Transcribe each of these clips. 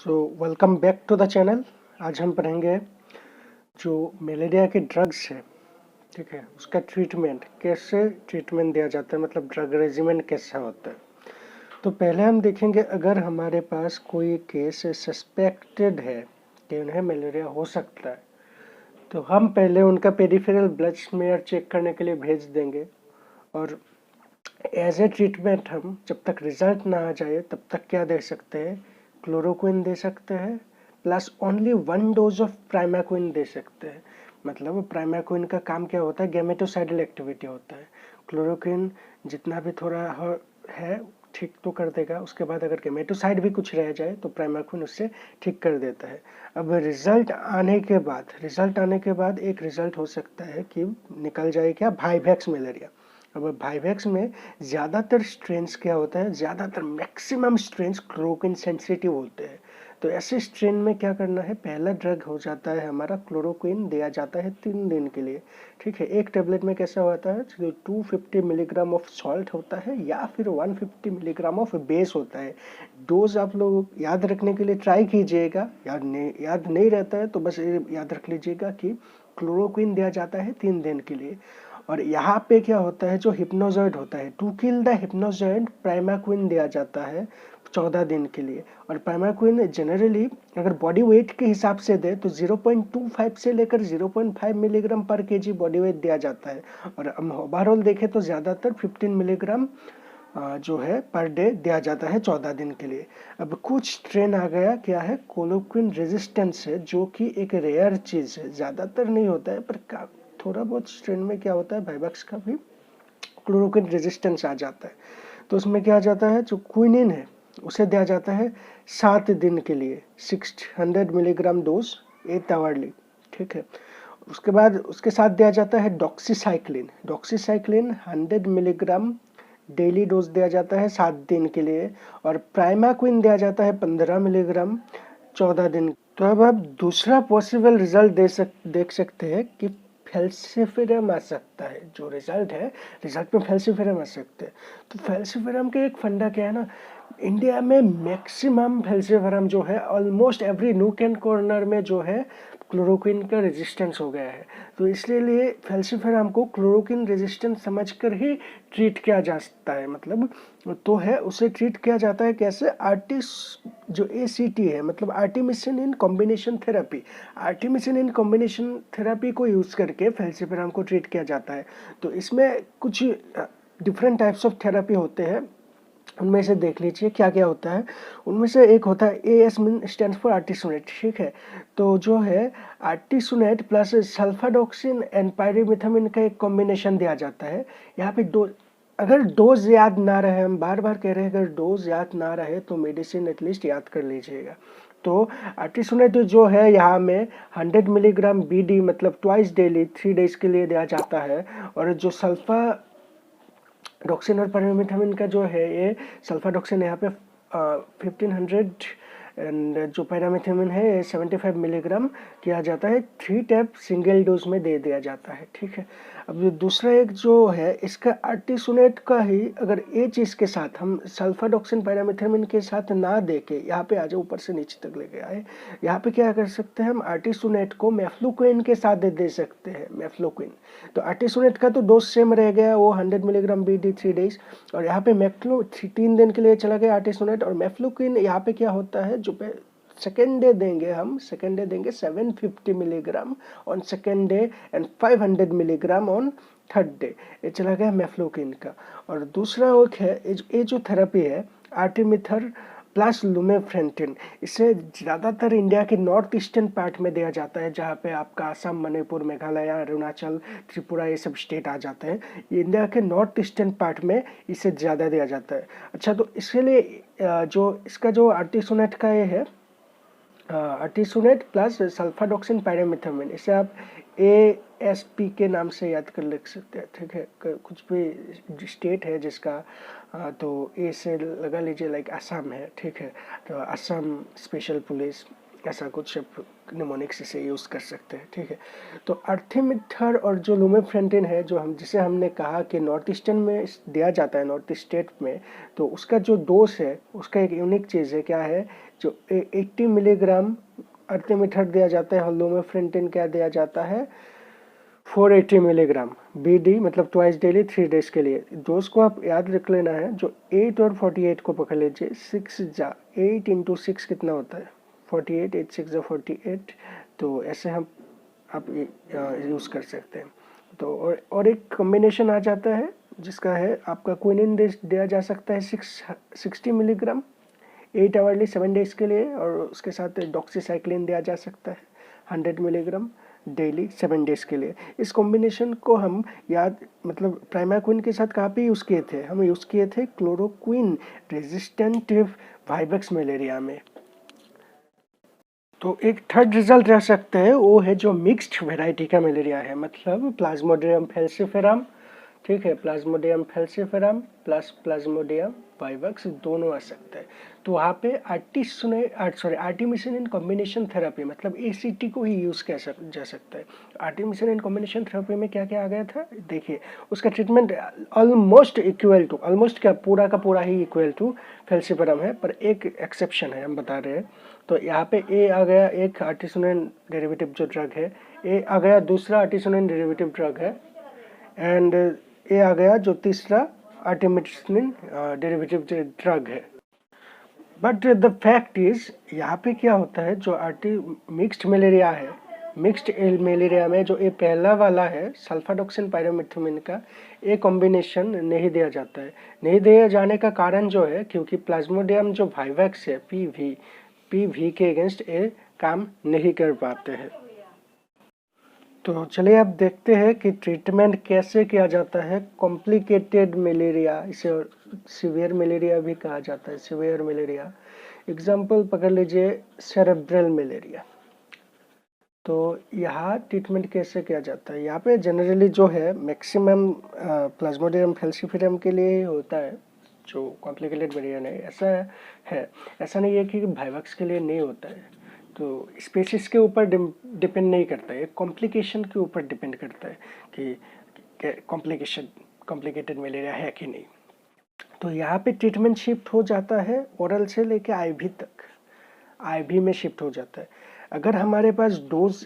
Welcome back to the channel. आज हम पढ़ेंगे जो मलेरिया के ड्रग्स है, ठीक है, उसका ट्रीटमेंट कैसे ट्रीटमेंट दिया जाता है, मतलब ड्रग रेजिमेंट कैसा होता है। तो पहले हम देखेंगे, अगर हमारे पास कोई केस सस्पेक्टेड है कि उन्हें मलेरिया हो सकता है, तो हम पहले उनका पेरिफेरल ब्लड स्मेयर चेक करने के लिए भेज देंगे। और एज ए ट्रीटमेंट हम जब तक रिजल्ट ना आ जाए तब तक क्या दे सकते हैं, क्लोरोक्विन दे सकते हैं, plus only 1 dose of primaquine दे सकते हैं। मतलब प्राइमाक्विन का काम क्या होता है, गैमेटोसाइडल एक्टिविटी होता है। क्लोरोक्विन जितना भी थोड़ा है ठीक तो कर देगा, उसके बाद अगर गैमेटोसाइड भी कुछ रह जाए तो प्राइमाक्विन उससे ठीक कर देता है। अब रिजल्ट आने के बाद एक रिजल्ट हो सकता है कि निकल जाए क्या, वाइवैक्स मलेरिया। अब वाइवैक्स में ज़्यादातर स्ट्रेन्स क्या होता है, ज़्यादातर मैक्सिमम स्ट्रेन्स क्लोरोक्विन सेंसिटिव होते हैं। तो ऐसे स्ट्रेन में क्या करना है, पहला ड्रग हो जाता है हमारा क्लोरोक्विन, दिया जाता है 3 दिन के लिए, ठीक है। एक टेबलेट में कैसा होता है, 250 मिलीग्राम ऑफ सॉल्ट होता है या फिर 150 मिलीग्राम ऑफ बेस होता है। डोज आप लोग याद रखने के लिए ट्राई कीजिएगा, याद नहीं रहता है तो बस याद रख लीजिएगा कि क्लोरोक्विन दिया जाता है 3 दिन के लिए। और यहाँ पे क्या होता है, जो हिप्नोजॉइड होता है, टू किल द हिप्नोजॉइड प्राइमाक्विन दिया जाता है 14 दिन के लिए। और प्राइमाक्विन जनरली अगर बॉडी वेट के हिसाब से दे तो 0.25 से लेकर 0.5 मिलीग्राम पर केजी बॉडी वेट दिया जाता है। और हम ओवरऑल देखें तो ज़्यादातर 15 मिलीग्राम जो है पर डे दिया जाता है 14 दिन के लिए। अब कुछ स्ट्रेन आ गया, क्या है, क्लोरोक्विन रेजिस्टेंस है, जो कि एक रेयर चीज़ है, ज़्यादातर नहीं होता है पर थोड़ा बहुत स्ट्रेन में क्या होता है, वाइवैक्स का भी क्लोरोक्विन रेजिस्टेंस आ जाता है। तो उसमें क्या आ जाता है, जो क्विनिन है उसे दिया जाता है 7 दिन के लिए, 600 मिलीग्राम डोज 8 आवरली, ठीक है। उसके बाद उसके साथ दिया जाता है डॉक्सीसाइक्लिन 100 मिलीग्राम डेली डोज दिया जाता है 7 दिन के लिए। और प्राइमाक्विन दिया जाता है 15 मिलीग्राम 14 दिन। तो अब आप दूसरा पॉसिबल रिजल्ट देख सकते हैं कि फेल्सिफेरम आ सकता है। जो रिजल्ट है, रिजल्ट में फेल्सिफेरम आ सकते हैं। तो फेल्सिफेरम के एक फंडा क्या है ना, इंडिया में मैक्सिमम फेल्सिफेरम जो है almost every nook and corner में जो है क्लोरोक्विन का रेजिस्टेंस हो गया है। तो इसलिए फेल्सिफेरम को क्लोरोक्विन रेजिस्टेंस समझकर ही ट्रीट किया जा सकता है, मतलब तो है उसे ट्रीट किया जाता है कैसे, जो ACT है, मतलब artemisinin in combination therapy, artemisinin in combination therapy को यूज़ करके फेल्सिफेरम को ट्रीट किया जाता है। तो इसमें कुछ डिफरेंट टाइप्स ऑफ थेरेपी होते हैं, उनमें से देख लीजिए क्या क्या होता है। उनमें से एक होता है AS मीन स्टैंड फॉर आर्टिसोनेट, ठीक है। तो जो है आर्टिसोनेट प्लस सल्फाडॉक्सिन एंड पायरिमिथामिन का एक कॉम्बिनेशन दिया जाता है। यहाँ पे अगर डोज याद ना रहे, हम बार बार कह रहे हैं, अगर डोज याद ना रहे तो मेडिसिन एटलीस्ट याद कर लीजिएगा। तो आर्टिसोनेट जो है यहाँ में 100 मिलीग्राम BD, मतलब ट्वाइस डेली 3 डेज के लिए दिया जाता है। और जो सल्फा डॉक्सिन और पायरिमिथामिन का जो है, ये सल्फाडॉक्सिन यहाँ पे 1500 एंड जो पैरामीथामिन है ये 75 मिलीग्राम किया जाता है, 3 टैप सिंगल डोज में दे दिया जाता है, ठीक है। अब जो दूसरा एक जो है, इसका आर्टिसोनेट का ही अगर ये चीज़ के साथ हम सल्फाडॉक्सिन पैरामीथामिन के साथ ना दे के, यहाँ पे आ जाए ऊपर से नीचे तक लेके आए, यहाँ पे क्या कर सकते हैं हम, आर्टिसोनेट को मेफ्लुक्विन के साथ दे सकते हैं, मेफ्लुक्विन। तो आर्टिसोनेट का तो डोज सेम रह गया, वो 100 मिलीग्राम BD 3 डेज। और यहाँ पे 3 दिन के लिए चला गया आर्टिसोनेट। और मेफ्लुक्विन यहाँ पे क्या होता है, जो पे सेकेंड डे देंगे हम, सेकेंड डे देंगे 750 milligram on second day and 500 milligram on third day, ये चला गया मेफ्लुक्विन का। और दूसरा एक है, ये जो थेरेपी है आर्टिमिथर प्लस लुमेफ्रेंटिन, इसे ज़्यादातर इंडिया के नॉर्थ ईस्टर्न पार्ट में दिया जाता है, जहाँ पे आपका असम, मणिपुर, मेघालय, अरुणाचल, त्रिपुरा, ये सब स्टेट आ जाते हैं। ये इंडिया के नॉर्थ ईस्टर्न पार्ट में इसे ज़्यादा दिया जाता है। अच्छा, तो इसके लिए जो इसका जो आर्टिसोनेट का ये है, आर्टिसोनेट प्लस सल्फाडॉक्सिन पैरामिथामिन, इसे आप ASP के नाम से याद कर लिख सकते हैं, ठीक है। कुछ भी स्टेट है जिसका तो ए से लगा लीजिए, लाइक असम है, ठीक है, तो असम स्पेशल पुलिस, ऐसा कुछ निमोनिक्स से यूज़ कर सकते हैं, ठीक है। तो आर्थिमिथर और जो लुमेफ्रेंटिन है, जो जिसे हमने कहा कि नॉर्थ ईस्टर्न में दिया जाता है, नॉर्थ स्टेट में, तो उसका जो डोज है उसका एक यूनिक चीज़ है, क्या है, जो 80 मिलीग्राम आर्थिमिथर दिया जाता है और लुमेफ्रेंटिन क्या दिया जाता है, 480 मिलीग्राम BD, मतलब ट्वाइस डेली 3 डेज के लिए। डोज को आप याद रख लेना है, जो 8 और 48 को पकड़ लीजिए। 8 इंटू 6 कितना होता है, 48, 8 6 48, तो ऐसे हम आप यूज़ कर सकते हैं। तो और एक कॉम्बिनेशन आ जाता है जिसका है आपका क्विनिन दिया जा सकता है 60 मिलीग्राम 8 आवर्ली 7 डेज के लिए, और उसके साथ डॉक्सीसाइक्लिन दिया जा सकता है 100 मिलीग्राम डेली 7 डेज के लिए। इस कॉम्बिनेशन को हम याद, मतलब प्राइमाक्विन के साथ कहाँ पे यूज़ किए थे, हम यूज़ किए थे क्लोरोक्विन रेजिस्टेंट वाइवेक्स मलेरिया में। तो एक थर्ड रिजल्ट रह सकते हैं, वो है जो मिक्स्ड वेराइटी का मलेरिया है, मतलब प्लाज्मोडियम फैल्सिफेरम, ठीक है, Plasmodium falciparum plus Plasmodium vivax दोनों आ सकते हैं। तो वहाँ पे आर्टिमिसिन कॉम्बिनेशन थेरेपी, मतलब ACT को ही यूज़ किया जा सकता है। आर्टिमिसिन कॉम्बिनेशन थेरेपी में क्या क्या आ गया था, देखिए उसका treatment almost equal to, almost क्या, पूरा का पूरा ही इक्वल टू फैल्सिफेरम है, पर एक एक्सेप्शन है, हम बता रहे हैं। तो यहाँ पे ए आ गया एक आर्टिसोनिन डेरिवेटिव जो ड्रग है, ए आ गया दूसरा आर्टिसोनिन डेरिवेटिव ड्रग है, एंड ए आ गया जो तीसरा आर्टिमिसिन डेरिवेटिव ड्रग है। बट द फैक्ट इज, यहाँ पे क्या होता है, जो मिक्स्ड मलेरिया है, मिक्स्ड मलेरिया में जो ये पहला वाला है सल्फाडॉक्सिन पायरोमेथामिन का, ये कॉम्बिनेशन नहीं दिया जाता है। नहीं दिया जाने का कारण जो है, क्योंकि प्लाज्मोडियम जो वाइवेक्स है PV के अगेंस्ट ये काम नहीं कर पाते हैं। तो चलिए अब देखते हैं कि ट्रीटमेंट कैसे किया जाता है कॉम्प्लिकेटेड मलेरिया, इसे सीवियर मलेरिया भी कहा जाता है, सीवियर मलेरिया। एग्जाम्पल पकड़ लीजिए सेरेब्रल मलेरिया। तो यहाँ ट्रीटमेंट कैसे किया जाता है, यहाँ पे जनरली जो है मैक्सिमम प्लाज्मोडियम फैल्सिफेरम के लिए ही होता है जो कॉम्प्लिकेटेड मलेरिया है, ऐसा नहीं है कि वाइवेक्स के लिए नहीं होता है। तो स्पेसिस के ऊपर डिपेंड नहीं करता है, कॉम्प्लिकेशन के ऊपर डिपेंड करता है कि कॉम्प्लिकेटेड मलेरिया है कि नहीं। तो यहाँ पे ट्रीटमेंट शिफ्ट हो जाता है ओरल से लेके IV तक, IV में शिफ्ट हो जाता है। अगर हमारे पास डोज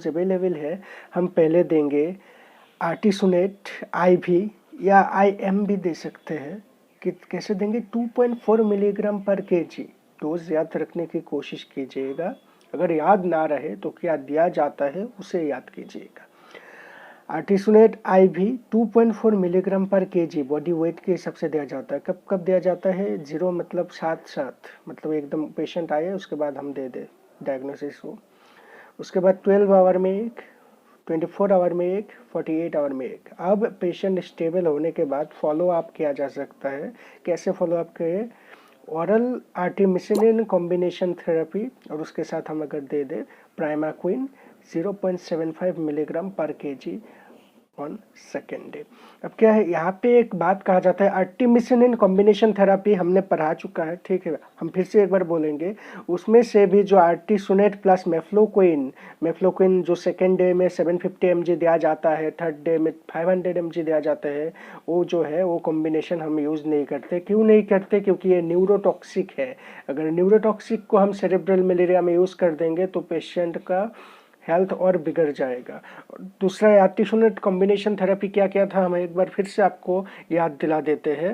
अवेलेबल है, हम पहले देंगे आर्टिसोनेट IV या IM भी दे सकते हैं। कि कैसे देंगे, 2.4 मिलीग्राम पर kg डोज याद रखने की कोशिश कीजिएगा। अगर याद ना रहे तो क्या दिया जाता है उसे याद कीजिएगा। आर्टिसोनेट IV 2.4 मिलीग्राम पर kg बॉडी वेट के हिसाब से दिया जाता है। कब कब दिया जाता है, 0 मतलब साथ मतलब एकदम पेशेंट आए उसके बाद हम दे दे डायग्नोसिस को। उसके बाद 12 आवर में एक, 24 आवर में एक, 48 आवर में एक। अब पेशेंट स्टेबल होने के बाद फॉलो अप किया जा सकता है। कैसे फॉलो अप करें, ओरल आर्टिमिसिन कॉम्बिनेशन थेरेपी, और उसके साथ हम अगर दे दे प्राइमाक्विन 0.75 मिलीग्राम पर kg ऑन सेकेंड डे। अब क्या है, यहाँ पे एक बात कहा जाता है, आर्टिमिसिन कॉम्बिनेशन थेरेपी हमने पढ़ा चुका है, ठीक है, हम फिर से एक बार बोलेंगे। उसमें से भी जो आर्टिसोनेट प्लस मेफ्लोक्विन जो सेकेंड डे में 750 mg दिया जाता है, थर्ड डे में 500 mg दिया जाता है, वो जो है वो कॉम्बिनेशन हम यूज़ नहीं करते। क्यों नहीं करते, क्योंकि ये न्यूरोटॉक्सिक है। अगर न्यूरोटॉक्सिक को हम सेरेब्रल मलेरिया में यूज़ कर देंगे तो पेशेंट का हेल्थ और बिगड़ जाएगा। दूसरा आर्टिसोनेट कॉम्बिनेशन थेरेपी क्या क्या था, हम एक बार फिर से आपको याद दिला देते हैं।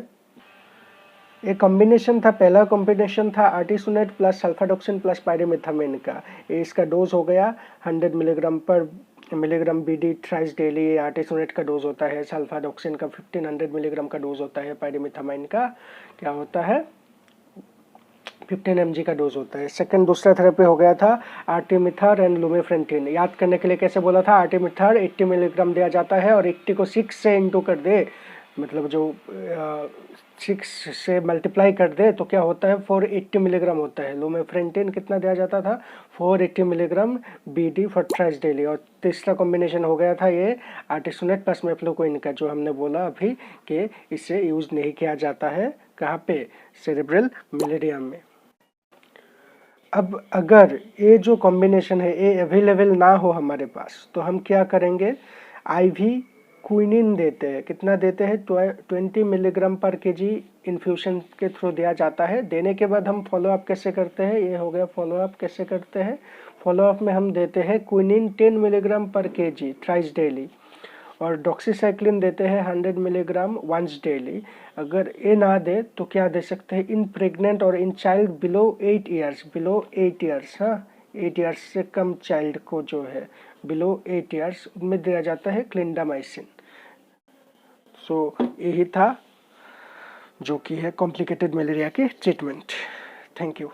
एक कॉम्बिनेशन था, पहला कॉम्बिनेशन था आर्टिसोनेट प्लस सल्फाडॉक्सिन प्लस पायरोमेथामिन का। इसका डोज हो गया 100 मिलीग्राम BD थ्राइस डेली। आर्टिसोनेट का डोज होता है, सल्फाडॉक्सिन का 1500 मिलीग्राम का डोज होता है, पायरोमेथामिन का क्या होता है 15 mg का डोज होता है। सेकंड दूसरा थेरेपी हो गया था आर्टिमिथर एंड लुमेफ्रेंटिन। याद करने के लिए कैसे बोला था, आर्टिमिथर 80 मिलीग्राम दिया जाता है और 80 को 6 से इंटू कर दे, मतलब जो 6 से मल्टीप्लाई कर दे तो क्या होता है 480 मिलीग्राम होता है। लुमेफ्रेंटिन कितना दिया जाता था 480 milligram BD for thrice daily. और तीसरा कॉम्बिनेशन हो गया था ये आर्टिसोनेट प्लस मेफ्लोक्विन का, जो हमने बोला अभी कि इसे यूज़ नहीं किया जाता है कहाँ पे, सेरेब्रल मलेरिया में। अब अगर ये जो कॉम्बिनेशन है ये अवेलेबल ना हो हमारे पास तो हम क्या करेंगे, IV क्विनिन देते हैं। कितना देते हैं, 20 मिलीग्राम पर केजी इन्फ्यूशन के थ्रू दिया जाता है। देने के बाद हम फॉलोअप कैसे करते हैं, ये हो गया फॉलोअप कैसे करते हैं। फॉलोअप में हम देते हैं क्विनिन 10 मिलीग्राम पर केजी थ्राइस डेली, और डॉक्सीसाइक्लिन देते हैं 100 मिलीग्राम वंस डेली। अगर ये ना दे तो क्या दे सकते हैं, इन प्रेग्नेंट और in child below 8 years, below 8 years, हाँ 8 ईयर्स से कम चाइल्ड को जो है बिलो 8 ईयर्स उनमें दिया जाता है क्लिंडामाइसिन। सो यही था जो कि है कॉम्प्लिकेटेड मलेरिया के ट्रीटमेंट। Thank you.